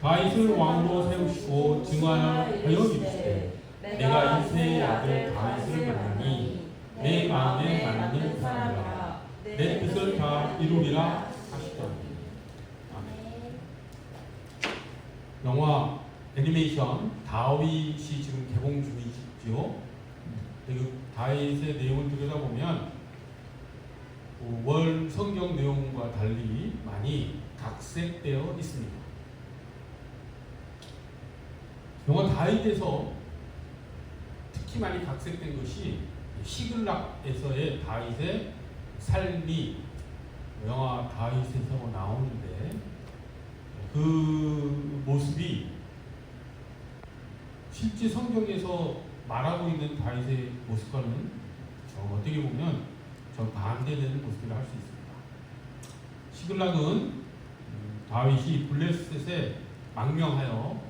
다윗을 왕으로 세우시고 증하여 이르시되 내가 이새의 아들 다윗을 만나니 내 마음에 맞는 사람이라 내 뜻을 다 이루리라 하시더니. 아멘. 영화 애니메이션 다윗이 지금 개봉 중이죠. 그 다윗의 내용을 들여다보면 월 성경 내용과 달리 많이 각색되어 있습니다. 영화 다윗에서 특히 많이 각색된 것이 시글락에서의 다윗의 삶이 영화 다윗에서 나오는데, 그 모습이 실제 성경에서 말하고 있는 다윗의 모습과는 어떻게 보면 반대되는 모습을 할 수 있습니다. 시글락은 다윗이 블레셋에 망명하여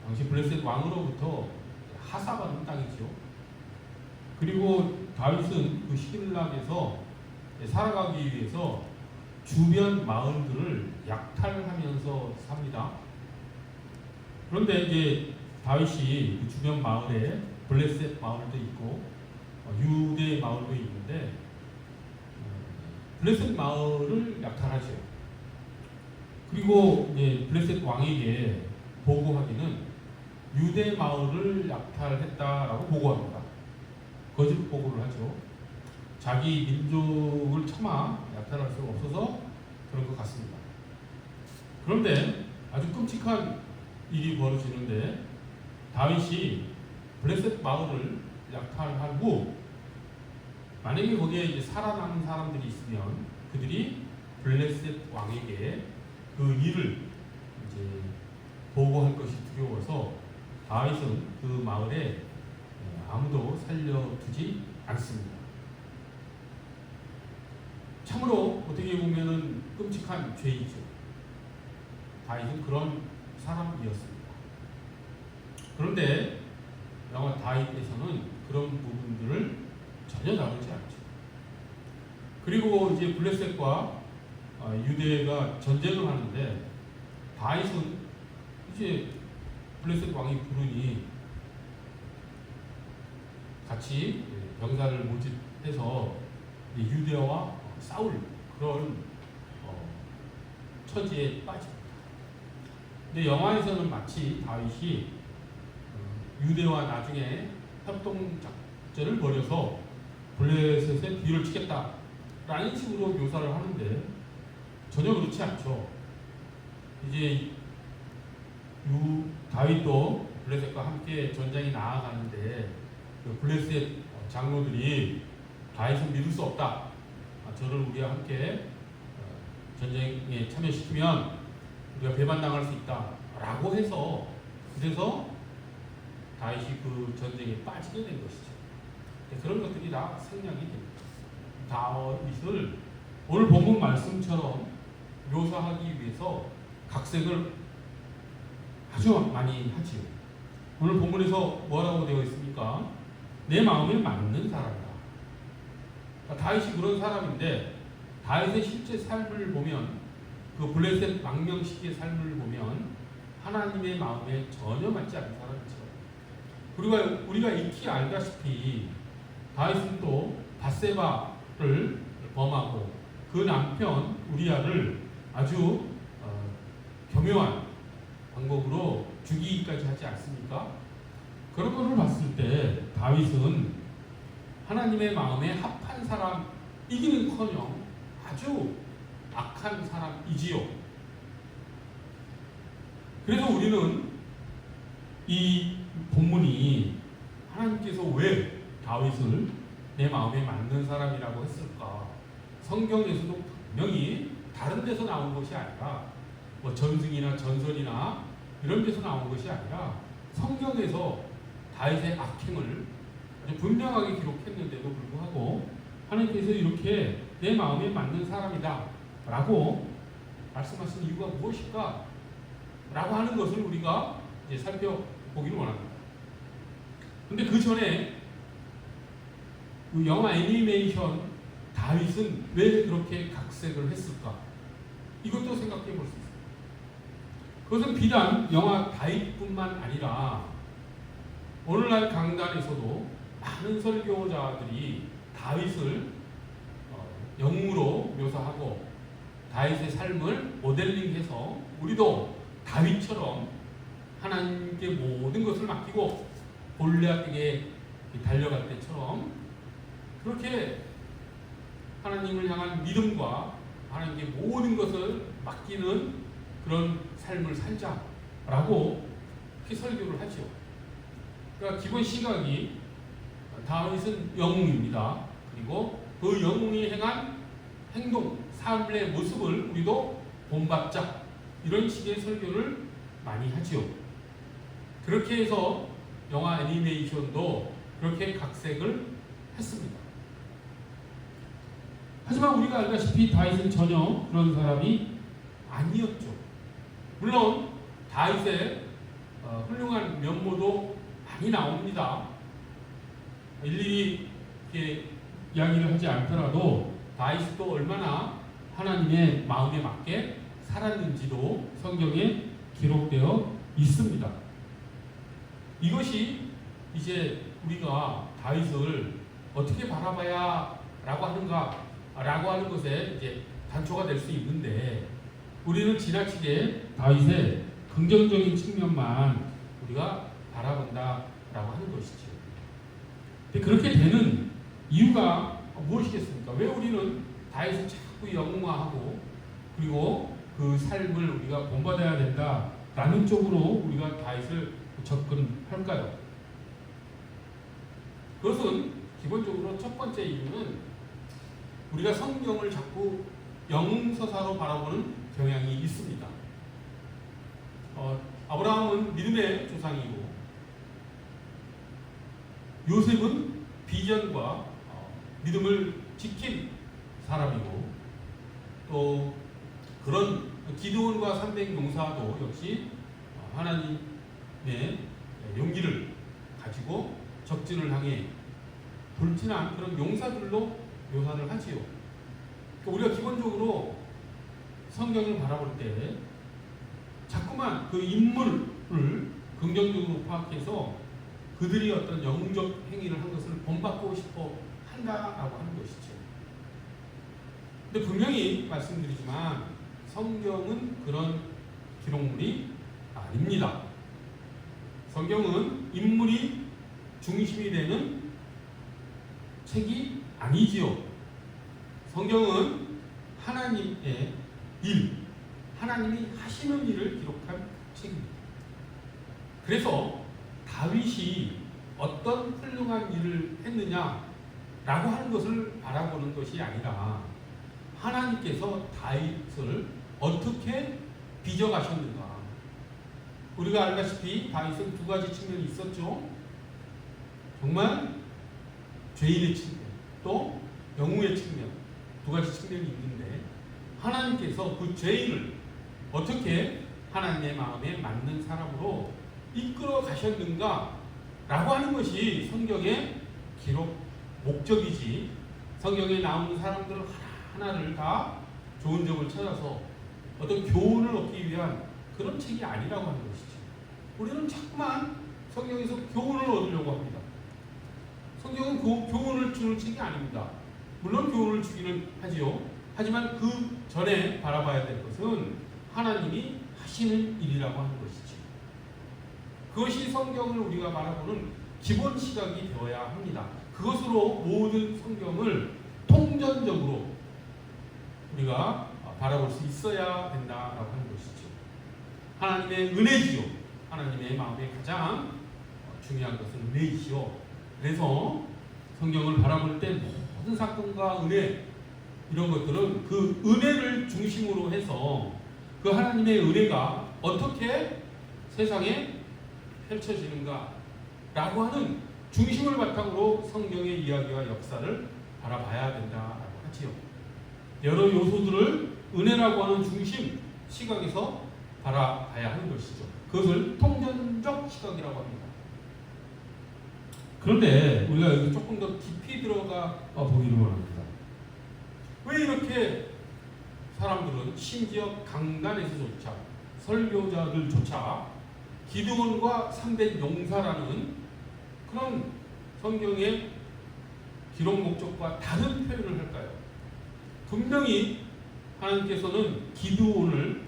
당시 블레셋 왕으로부터 하사받은 땅이죠. 그리고 다윗은 그 시글락에서 살아가기 위해서 주변 마을들을 약탈하면서 삽니다. 그런데 이제 다윗이 그 주변 마을에 블레셋 마을도 있고 유대 마을도 있는데 블레셋 마을을 약탈하죠. 그리고 이제 블레셋 왕에게 보고하기는 유대 마을을 약탈했다라고 보고합니다. 거짓 보고를 하죠. 자기 민족을 차마 약탈할 수 없어서 그런 것 같습니다. 그런데 아주 끔찍한 일이 벌어지는데, 다윗이 블레셋 마을을 약탈하고 만약에 거기에 이제 살아남은 사람들이 있으면 그들이 블레셋 왕에게 그 일을 이제 보고할 것이 두려워서 다윗은 그 마을에 아무도 살려두지 않습니다. 참으로 어떻게 보면은 끔찍한 죄이죠. 다윗은 그런 사람이었습니다. 그런데 영화 다윗에서는 그런 부분들을 전혀 다루지 않죠. 그리고 이제 블레셋과 유대가 전쟁을 하는데, 다윗은 이제 블레셋 왕이 부르니 같이 병사를 모집해서 유대와 싸울 그런 처지에 빠집니다. 근데 영화에서는 마치 다윗이 유대와 나중에 협동작전을 벌여서 블레셋의 뒤를 치겠다라는 식으로 묘사를 하는데 전혀 그렇지 않죠. 이제 다윗도 블레셋과 함께 전장에 나아가는데 그 블레셋 장로들이 다윗은 믿을 수 없다. 저를 우리와 함께 전쟁에 참여시키면 우리가 배반당할 수 있다. 라고 해서, 그래서 다윗이 그 전쟁에 빠지게 된 것이죠. 그런 것들이 다 생략이 됩니다. 다윗을 오늘 본문 말씀처럼 묘사하기 위해서 각색을 아주 많이 하지요. 오늘 본문에서 뭐라고 되어 있습니까? 내 마음에 맞는 사람이다. 그러니까 다윗이 그런 사람인데, 다윗의 실제 삶을 보면, 그 블레셋 망명 시기의 삶을 보면 하나님의 마음에 전혀 맞지 않는 사람이죠. 그리고 우리가 익히 알다시피 다윗은 또 밧세바를 범하고 그 남편 우리아를 아주 교묘한 방법으로 죽이기까지 하지 않습니까? 그런 것을 봤을 때 다윗은 하나님의 마음에 합한 사람이기는커녕 아주 악한 사람이지요. 그래서 우리는 이 본문이 하나님께서 왜 다윗을 내 마음에 맞는 사람이라고 했을까? 성경에서도 분명히 다른 데서 나온 것이 아니라 뭐 전승이나 전설이나 이런 데서 나온 것이 아니라 성경에서 다윗의 악행을 아주 분명하게 기록했는데도 불구하고 하나님께서 이렇게 내 마음에 맞는 사람이다 라고 말씀하신 이유가 무엇일까? 라고 하는 것을 우리가 이제 살펴보기를 원합니다. 근데 그 전에 그 영화 애니메이션 다윗은 왜 그렇게 각색을 했을까? 이것도 생각해 볼 수 있습니다. 그것은 비단 영화 다윗뿐만 아니라 오늘날 강단에서도 많은 설교자들이 다윗을 영웅으로 묘사하고 다윗의 삶을 모델링해서 우리도 다윗처럼 하나님께 모든 것을 맡기고 골리앗에게 달려갈 때처럼 그렇게 하나님을 향한 믿음과 하나님께 모든 것을 맡기는 그런 삶을 살자라고 이렇게 설교를 하죠. 그러니까 기본 시각이 다윗은 영웅입니다. 그리고 그 영웅이 행한 행동, 삶의 모습을 우리도 본받자, 이런 식의 설교를 많이 하지요. 그렇게 해서 영화 애니메이션도 그렇게 각색을 했습니다. 하지만 우리가 알다시피 다윗은 전혀 그런 사람이 아니었죠. 물론 다윗의 훌륭한 면모도 많이 나옵니다. 일일이 이렇게 이야기를 하지 않더라도 다윗도 얼마나 하나님의 마음에 맞게 살았는지도 성경에 기록되어 있습니다. 이것이 이제 우리가 다윗을 어떻게 바라봐야 라고 하는가 라고 하는 것에 이제 단초가 될 수 있는데, 우리는 지나치게 다윗의 긍정적인 측면만 우리가 바라본다라고 하는 것이죠. 근데 그렇게 되는 이유가 무엇이겠습니까? 왜 우리는 다윗을 자꾸 영웅화하고 그리고 그 삶을 우리가 본받아야 된다라는 쪽으로 우리가 다윗을 접근할까요? 그것은 기본적으로 첫 번째 이유는 우리가 성경을 자꾸 영웅서사로 바라보는 경향이 있습니다. 아브라함은 믿음의 조상이고 요셉은 비전과 믿음을 지킨 사람이고, 또 그런 기드온과 300 용사도 역시 하나님의 용기를 가지고 적진을 향해 돌진한 그런 용사들로 묘사를 하지요. 우리가 기본적으로 성경을 바라볼 때 자꾸만 그 인물을 긍정적으로 파악해서 그들이 어떤 영웅적 행위를 한 것을 본받고 싶어 한다라고 하는 것이죠. 근데 분명히 말씀드리지만 성경은 그런 기록물이 아닙니다. 성경은 인물이 중심이 되는 책이 아니지요. 성경은 하나님의 일, 하나님이 하시는 일을 기록한 책입니다. 그래서 다윗이 어떤 훌륭한 일을 했느냐라고 하는 것을 바라보는 것이 아니라 하나님께서 다윗을 어떻게 빚어가셨는가. 우리가 알다시피 다윗은 두 가지 측면이 있었죠. 정말 죄인의 측면, 또 영웅의 측면, 두 가지 측면이 있는데, 하나님께서 그 죄인을 어떻게 하나님의 마음에 맞는 사람으로 이끌어 가셨는가 라고 하는 것이 성경의 기록 목적이지, 성경에 나오는 사람들 하나하나를 다 좋은 점을 찾아서 어떤 교훈을 얻기 위한 그런 책이 아니라고 하는 것이죠. 우리는 자꾸만 성경에서 교훈을 얻으려고 합니다. 성경은 교훈을 주는 책이 아닙니다. 물론 교훈을 주기는 하지요. 하지만 그 전에 바라봐야 될 것은 하나님이 하시는 일이라고 하는 것이죠. 그것이 성경을 우리가 바라보는 기본 시각이 되어야 합니다. 그것으로 모든 성경을 통전적으로 우리가 바라볼 수 있어야 된다라고 하는 것이죠. 하나님의 은혜지요. 하나님의 마음에 가장 중요한 것은 은혜이시요. 그래서 성경을 바라볼 때 모든 사건과 은혜, 이런 것들은 그 은혜를 중심으로 해서 그 하나님의 은혜가 어떻게 세상에 펼쳐지는가 라고 하는 중심을 바탕으로 성경의 이야기와 역사를 바라봐야 된다라고 하지요. 여러 요소들을 은혜라고 하는 중심 시각에서 바라봐야 하는 것이죠. 그것을 통전적 시각이라고 합니다. 그런데 우리가 여기 조금 더 깊이 들어가 보기를 원합니다. 왜 이렇게 사람들은 심지어 강단에서조차 설교자들조차 기드온과 300 용사라는 그런 성경의 기록 목적과 다른 표현을 할까요? 분명히 하나님께서는 기드온을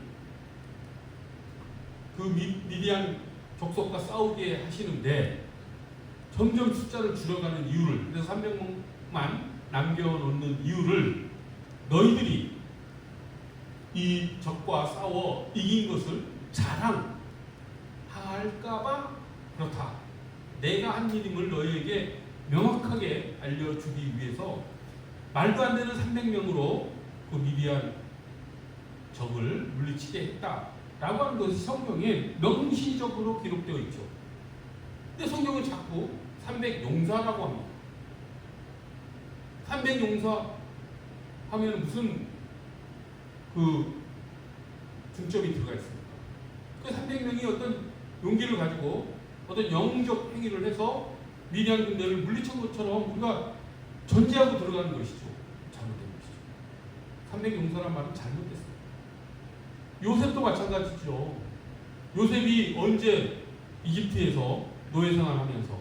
그 미디안 족속과 싸우게 하시는데 점점 숫자를 줄여가는 이유를, 그래서 300만 남겨놓는 이유를 너희들이 이 적과 싸워 이긴 것을 자랑할까봐 그렇다. 내가 한 일임을 너희에게 명확하게 알려주기 위해서 말도 안 되는 300명으로 그 미디안 적을 물리치게 했다라고 하는 것이 성경에 명시적으로 기록되어 있죠. 근데 성경은 자꾸 300용사라고 합니다. 300용사 하면 무슨 그 중점이 들어가 있습니까? 그 300명이 어떤 용기를 가지고 어떤 영적 행위를 해서 미디안 군대를 물리친 것처럼 우리가 전제하고 들어가는 것이죠. 잘못된 것이죠. 300용사란 말은 잘못됐습니다. 요셉도 마찬가지죠. 요셉이 언제 이집트에서 노예 생활하면서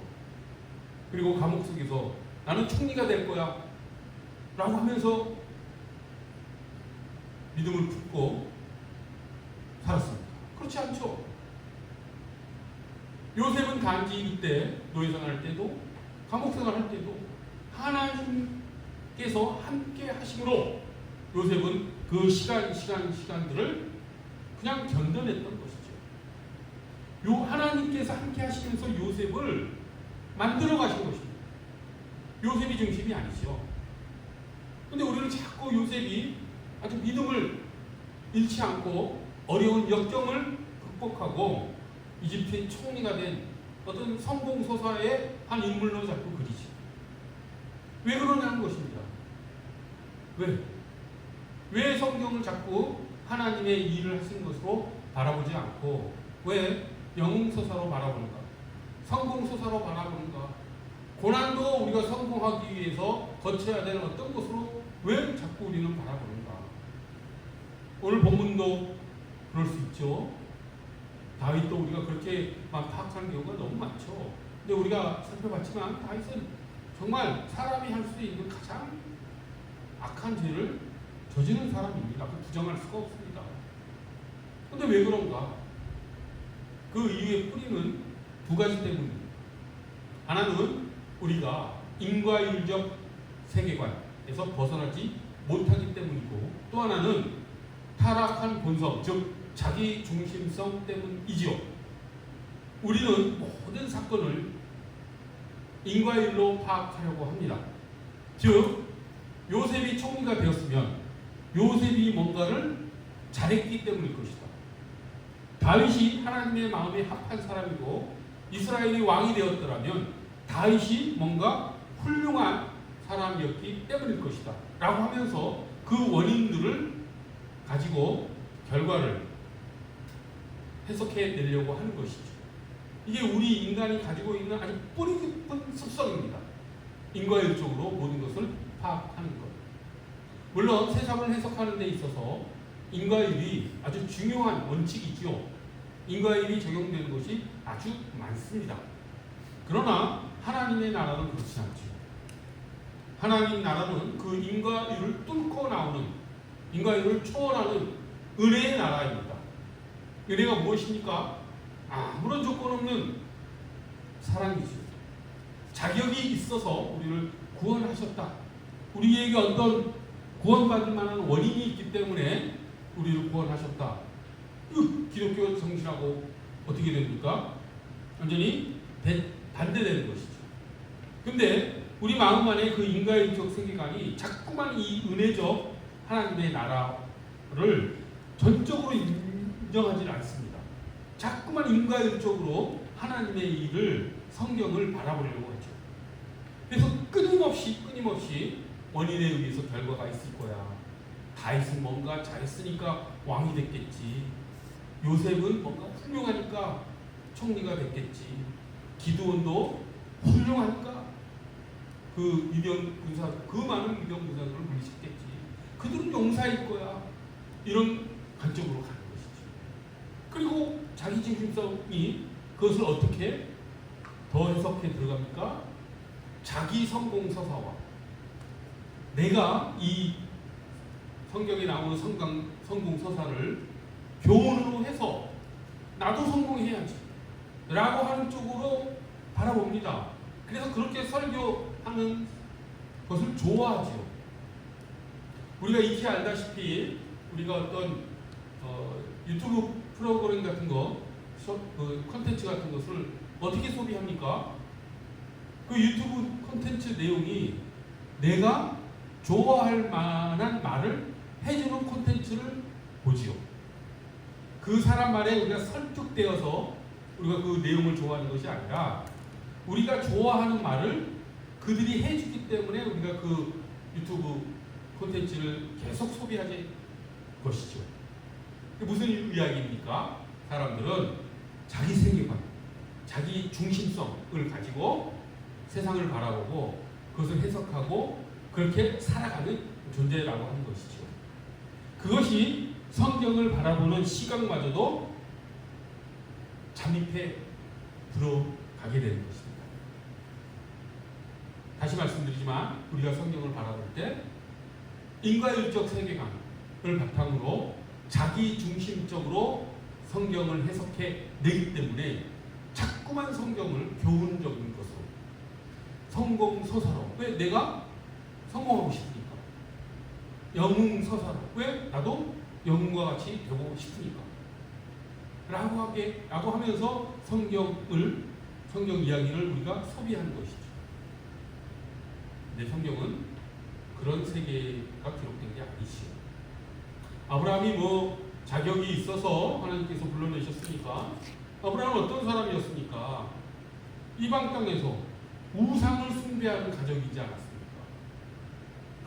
그리고 감옥 속에서 나는 총리가 될 거야 라고 하면서 믿음을 품고 살았습니다. 그렇지 않죠. 요셉은 단지 이때 노예 생활할 때도 감옥 생활할 때도 하나님께서 함께 하심으로 요셉은 그 시간들을 그냥 견뎌냈던 것이죠. 요 하나님께서 함께 하시면서 요셉을 만들어 가신 것입니다. 요셉이 중심이 아니죠. 근데 우리는 자꾸 요셉이 아주 믿음을 잃지 않고 어려운 역경을 극복하고 이집트의 총리가 된 어떤 성공소사의 한 인물로 자꾸 그리죠. 왜 그러냐는 것입니다. 왜 성경을 자꾸 하나님의 일을 하신 것으로 바라보지 않고 왜 영웅소사로 바라보는가? 성공소사로 바라보는가? 고난도 우리가 성공하기 위해서 거쳐야 되는 어떤 것으로 왜 자꾸 우리는 바라보는가? 오늘 본문도 그럴 수 있죠. 다윗도 우리가 그렇게만 파악하는 경우가 너무 많죠. 근데 우리가 살펴봤지만 다윗은 정말 사람이 할 수 있는 가장 악한 죄를 저지른 사람입니다. 그 부정할 수가 없습니다. 근데 왜 그런가? 그 이유의 뿌리는 두 가지 때문입니다. 하나는 우리가 인과율적 세계관에서 벗어나지 못하기 때문이고, 또 하나는 타락한 본성, 즉 자기 중심성 때문이지요. 우리는 모든 사건을 인과율로 파악하려고 합니다. 즉 요셉이 총리가 되었으면 요셉이 뭔가를 잘했기 때문일 것이다. 다윗이 하나님의 마음에 합한 사람이고 이스라엘이 왕이 되었더라면 다윗이 뭔가 훌륭한 사람이었기 때문일 것이다 라고 하면서 그 원인들을 가지고 결과를 해석해 내려고 하는 것이죠. 이게 우리 인간이 가지고 있는 아주 뿌리 깊은 습성입니다. 인과율적으로 모든 것을 파악하는 것. 물론 세상을 해석하는 데 있어서 인과율이 아주 중요한 원칙이지요. 인과율이 적용되는 것이 아주 많습니다. 그러나 하나님의 나라는 그렇지 않죠. 하나님 나라는 그 인과율을 뚫고 나오는, 인과율을 초월하는 은혜의 나라입니다. 은혜가 무엇입니까? 아무런 조건 없는 사랑이죠. 자격이 있어서 우리를 구원하셨다. 우리에게 어떤 구원받을 만한 원인이 있기 때문에 우리를 구원하셨다. 기독교 성실하고 어떻게 됩니까? 완전히 반대되는 것이죠. 근데 우리 마음 안에 그 인과적 세계관이 자꾸만 이 은혜적 하나님의 나라를 전적으로 인정하지 않습니다. 자꾸만 인과율적으로 하나님의 일을, 성경을 바라보려고 하죠. 그래서 끊임없이 원인에 의해서 결과가 있을 거야. 다윗은 뭔가 잘했으니까 왕이 됐겠지. 요셉은 뭔가 훌륭하니까 총리가 됐겠지. 기드온도 훌륭하니까 그 미디안 군사, 그 많은 미디안 군사들을 물리쳤겠지. 그들은 용사일 거야. 이런 관점으로 가는 것이죠. 중심성이 그것을 어떻게 더 해석해 들어갑니까? 자기 성공 서사와 내가 이 성경에 나오는 성공 서사를 교훈으로 해서 나도 성공해야지 라고 하는 쪽으로 바라봅니다. 그래서 그렇게 설교하는 것을 좋아하죠. 우리가 익히 알다시피 우리가 어떤 유튜브 프로그램 같은 거, 콘텐츠 같은 것을 어떻게 소비합니까? 그 유튜브 콘텐츠 내용이 내가 좋아할 만한 말을 해주는 콘텐츠를 보지요. 그 사람 말에 우리가 설득되어서 우리가 그 내용을 좋아하는 것이 아니라 우리가 좋아하는 말을 그들이 해주기 때문에 우리가 그 유튜브 콘텐츠를 계속 소비하는 것이죠. 무슨 이야기입니까? 사람들은 자기 세계관, 자기 중심성을 가지고 세상을 바라보고 그것을 해석하고 그렇게 살아가는 존재라고 하는 것이죠. 그것이 성경을 바라보는 시각마저도 잠입해 들어가게 되는 것입니다. 다시 말씀드리지만 우리가 성경을 바라볼 때 인과율적 세계관을 바탕으로 자기 중심적으로 성경을 해석해 내기 때문에 자꾸만 성경을 교훈적인 것으로 성공 서사로 왜 내가 성공하고 싶으니까 영웅 서사로 왜 나도 영웅과 같이 되고 싶으니까 라고 하면서 성경 이야기를 우리가 소비하는 것이죠. 근데 성경은 그런 세계가 기록된 게 아니지요. 아브라함이 자격이 있어서 하나님께서 불러내셨으니까 아브라함은 어떤 사람이었습니까? 이방 땅에서 우상을 숭배하는 가족이지 않았습니까?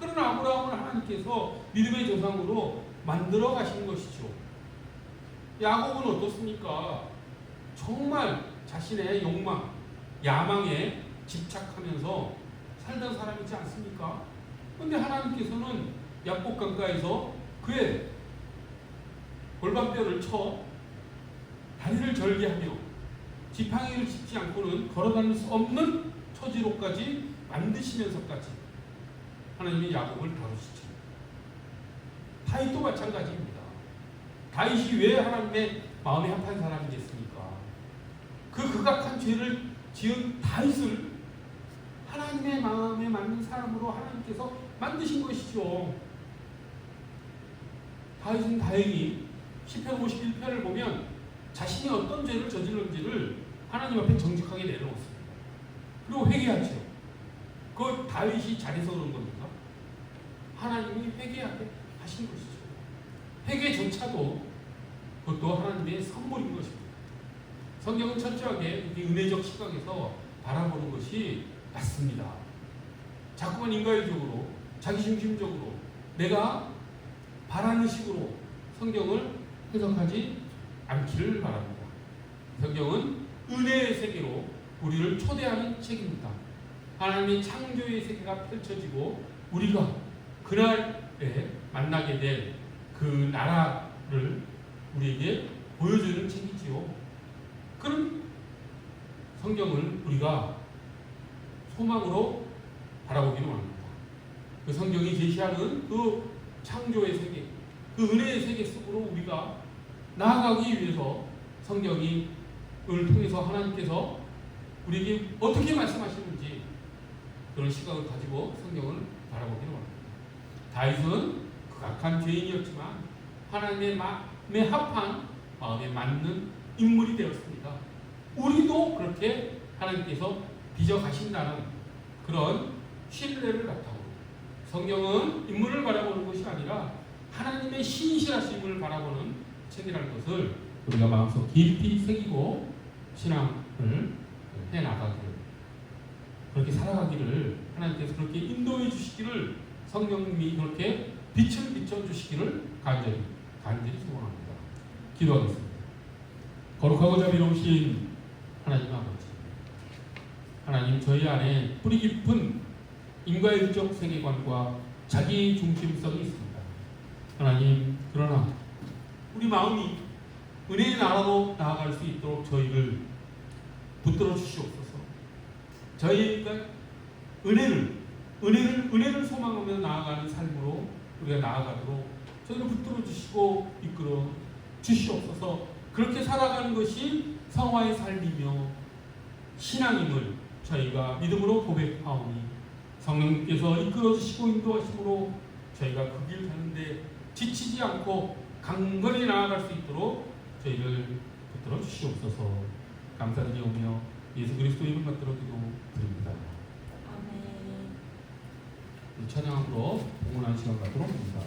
그러나 아브라함을 하나님께서 믿음의 조상으로 만들어 가신 것이죠. 야곱은 어떻습니까? 정말 자신의 욕망, 야망에 집착하면서 살던 사람이지 않습니까? 그런데 하나님께서는 야곱 강가에서 그의 골반뼈를 쳐 다리를 절개하며 지팡이를 짚지 않고는 걸어다닐 수 없는 처지로까지 만드시면서까지 하나님의 야곱을 다루시죠. 다윗도 마찬가지입니다. 다윗이 왜 하나님의 마음에 합한 사람이겠습니까? 그 극악한 죄를 지은 다윗을 하나님의 마음에 맞는 사람으로 하나님께서 만드신 것이죠. 다윗은 다행히 시편 51편을 보면 자신이 어떤 죄를 저질렀는지를 하나님 앞에 정직하게 내놓았습니다. 그리고 회개하죠. 그 다윗이 잘해서 그런 겁니까? 하나님이 회개하게 하신 것이죠. 회개조차도 그것도 하나님의 선물인 것입니다. 성경은 철저하게 은혜적 시각에서 바라보는 것이 맞습니다. 자꾸만 인간적으로 자기중심적으로 내가 바라는 식으로 성경을 해석하지 않기를 바랍니다. 성경은 은혜의 세계로 우리를 초대하는 책입니다. 하나님의 창조의 세계가 펼쳐지고 우리가 그날에 만나게 될 그 나라를 우리에게 보여주는 책이지요. 그런 성경을 우리가 소망으로 바라보기로 합니다. 그 성경이 제시하는 그 창조의 세계, 그 은혜의 세계 속으로 우리가 나아가기 위해서 성경을 통해서 하나님께서 우리에게 어떻게 말씀하시는지 그런 시각을 가지고 성경을 바라보기로 합니다. 다윗은 극악한 죄인이었지만 하나님의 마음에 합한 마음에 맞는 인물이 되었습니다. 우리도 그렇게 하나님께서 빚어가신다는 그런 신뢰를 바탕으로 성경은 인물을 바라보는 것이 아니라 하나님의 신실하심을 바라보는 책이라는 것을 우리가 마음속 깊이 새기고 신앙을 해나가기를 그렇게 살아가기를 하나님께서 그렇게 인도해 주시기를 성령님이 그렇게 빛을 비춰주시기를 간절히 소원합니다. 기도하겠습니다. 거룩하고 자비로우신 하나님 아버지, 하나님 저희 안에 뿌리 깊은 인과율적 세계관과 자기 중심성이 있습니다. 하나님 그러나 우리 마음이 은혜의 나라로 나아갈 수 있도록 저희를 붙들어 주시옵소서. 저희가 은혜를 소망하며 나아가는 삶으로 우리가 나아가도록 저희를 붙들어 주시고 이끌어 주시옵소서. 그렇게 살아가는 것이 성화의 삶이며 신앙임을 저희가 믿음으로 고백하오니 성령님께서 이끌어 주시고 인도하심으로 저희가 그 길 가는데 지치지 않고 강건히 나아갈 수 있도록 저희를 붙들어 주시옵소서. 감사드리오며 예수 그리스도 이름 받들어 기도드립니다. 아멘. 찬양으로 봉헌하는 시간 갖도록 합니다.